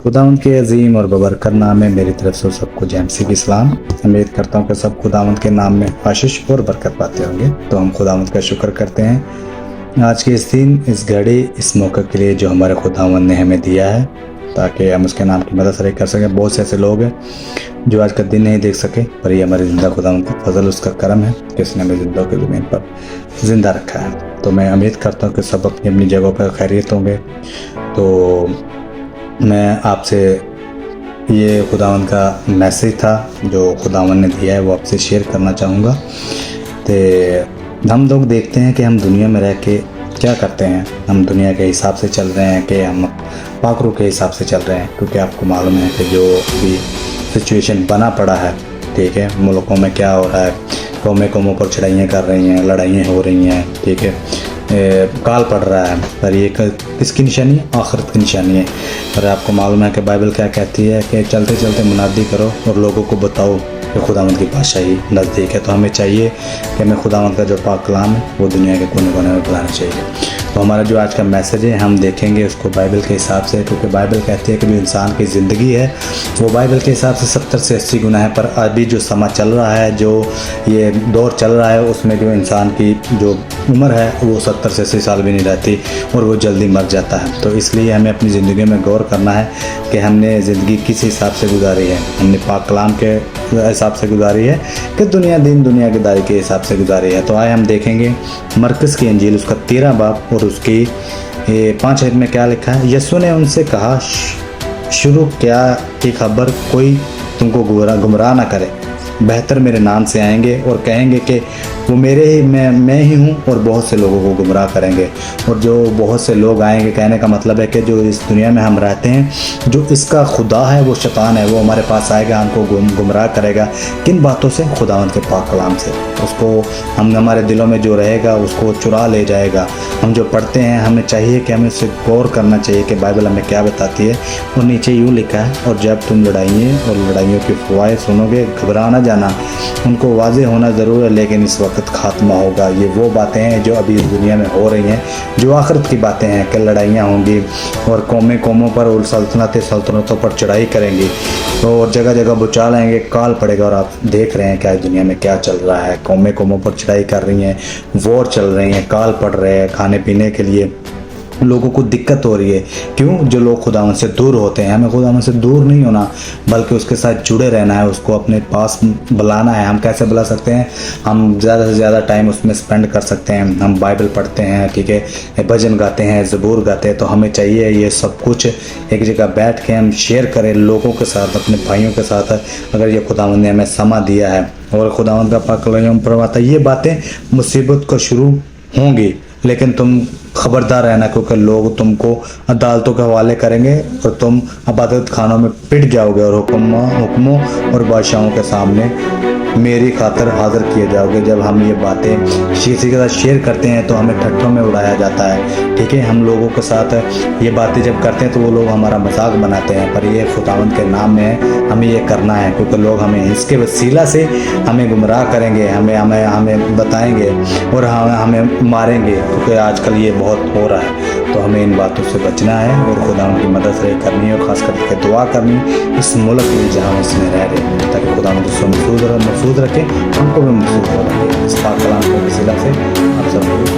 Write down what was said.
खुदावंद के अजीम और बबरकत नाम में मेरी तरफ से सबको जैमसी की सलाम। उम्मीद करता हूँ कि सब खुदावंद के नाम में आशीष और बरकत पाते होंगे। तो हम खुदावंद का शुक्र करते हैं आज के इस दिन, इस घड़ी, इस मौके के लिए जो हमारे खुदावंद ने हमें दिया है, ताकि हम उसके नाम की मदद से कर सकें। बहुत से ऐसे लोग हैं जो आज का दिन नहीं देख सके, पर ये हमारी ज़िंदा खुदावंद का फजल, उसका करम है कि उसने हमें जिंदा की ज़मीन पर ज़िंदा रखा है। तो मैं उम्मीद करता हूँ कि सब अपनी अपनी जगहों पर खैरियत होंगे। तो मैं आपसे ये खुदावंद का मैसेज था जो खुदावंद ने दिया है, वो आपसे शेयर करना चाहूँगा। तो हम लोग देखते हैं कि हम दुनिया में रह के क्या करते हैं। हम दुनिया के हिसाब से चल रहे हैं कि हम पाखरू के हिसाब से चल रहे हैं, क्योंकि आपको मालूम है कि जो भी सिचुएशन बना पड़ा है, ठीक है, मुल्कों में क्या हो रहा है, कौमों पर चढ़ाइयाँ कर रही हैं, लड़ाइयाँ हो रही हैं, ठीक है, काल पड़ रहा है, पर ये किसकी निशानी है? आखिरत की निशानी है। पर आपको मालूम है कि बाइबल क्या कहती है कि चलते चलते मुनादी करो और लोगों को बताओ कि खुदावंद की बादशाही नज़दीक है। तो हमें चाहिए कि हमें खुदावंद का जो पाक कलाम है वो दुनिया के कोने कोने में बताना चाहिए। तो हमारा जो आज का मैसेज है हम देखेंगे उसको बाइबल के हिसाब से, क्योंकि बाइबल कहती है कि जो इंसान की ज़िंदगी है वो बाइबल के हिसाब से 70 से 80 गुना है। पर अभी जो समा चल रहा है, जो ये दौर चल रहा है, उसमें जो इंसान की जो उम्र है वो 70 से 80 साल भी नहीं रहती और वो जल्दी मर जाता है। तो इसलिए हमें अपनी ज़िंदगी में गौर करना है कि हमने ज़िंदगी किस हिसाब से गुजारी है। हमने पाक कलाम के हिसाब से गुजारी है कि दुनियादारी के हिसाब से गुजारी है। तो आए हम देखेंगे मरकज़ की इंजील, उसका 13 बाब और उसकी 5 आयत में क्या लिखा है। यीशु ने उनसे कहा, शुरू क्या की खबर कोई तुमको गुमराह ना करे। बेहतर मेरे नाम से आएंगे और कहेंगे कि वो मेरे ही मैं ही हूँ, और बहुत से लोगों को गुमराह करेंगे। और जो बहुत से लोग आएंगे, कहने का मतलब है कि जो इस दुनिया में हम रहते हैं, जो इसका खुदा है वो शैतान है, वो हमारे पास आएगा, हमको गुमराह करेगा। किन बातों से? खुदावंद के पाक कलाम से। उसको हम हमारे दिलों में जो रहेगा उसको चुरा ले जाएगा। हम जो पढ़ते हैं हमें चाहिए कि हमें उससे गौर करना चाहिए कि बाइबल हमें क्या बताती है। और नीचे यूँ लिखा है, और जब तुम लड़ाइयों की अफवाहें सुनोगे, घबरा ना जाना, उनको वाज़ेह होना ज़रूर है, लेकिन इस वक्त खात्मा होगा। ये वो बातें हैं जो अभी इस दुनिया में हो रही हैं, जो आखिरत की बातें हैं कि लड़ाइयाँ होंगी और कौमों पर और सल्तनतों पर चढ़ाई करेंगी, तो और जगह जगह भूचाल आएंगे, काल पड़ेगा। और आप देख रहे हैं क्या इस दुनिया में क्या चल रहा है। कौमों पर चढ़ाई कर रही हैं, वॉर चल रही हैं, काल पड़ रहे हैं, खाने पीने के लिए लोगों को दिक्कत हो रही है। क्यों? जो लोग खुदावंद से दूर होते हैं। हमें खुदावंद से दूर नहीं होना, बल्कि उसके साथ जुड़े रहना है, उसको अपने पास बुलाना है। हम कैसे बुला सकते हैं? हम ज़्यादा से ज़्यादा टाइम उसमें स्पेंड कर सकते हैं। हम बाइबल पढ़ते हैं, ठीक है, भजन गाते हैं, ज़बूर गाते हैं। तो हमें चाहिए ये सब कुछ एक जगह बैठ के हम शेयर करें लोगों के साथ, अपने भाइयों के साथ। अगर ये खुदावंद ने हमें समा दिया है और खुदावंद का पाक कलाम परवाता, ये बातें मुसीबत को शुरू होंगी, लेकिन तुम खबरदार रहना, क्योंकि लोग तुमको अदालतों के हवाले करेंगे और तुम इबादत खानों में पिट जाओगे और हुक्मों और बादशाहों के सामने मेरी खातर हाजिर किए जाओगे। जब हम ये बातें किसी के साथ शेयर करते हैं तो हमें ठट्ठों में उड़ाया जाता है, ठीक है। हम लोगों के साथ ये बातें जब करते हैं तो वो लोग हमारा मजाक बनाते हैं, पर ये खुदावंद के नाम में हमें ये करना है, क्योंकि लोग हमें इसके वसीला से हमें गुमराह करेंगे, हमें बताएंगे और हमें मारेंगे, क्योंकि आजकल ये बहुत हो रहा है। तो हमें इन बातों से बचना है और खुदावंद की मदद से करनी है, और ख़ास करके दुआ करनी इस मुल्क के लिए जहाँ इसमें रह रहे हैं, ताकि खुदावंद उसको महफूज रखे, हमको भी महफूज रखे। इस पाक कलाम के वसीला से आप सब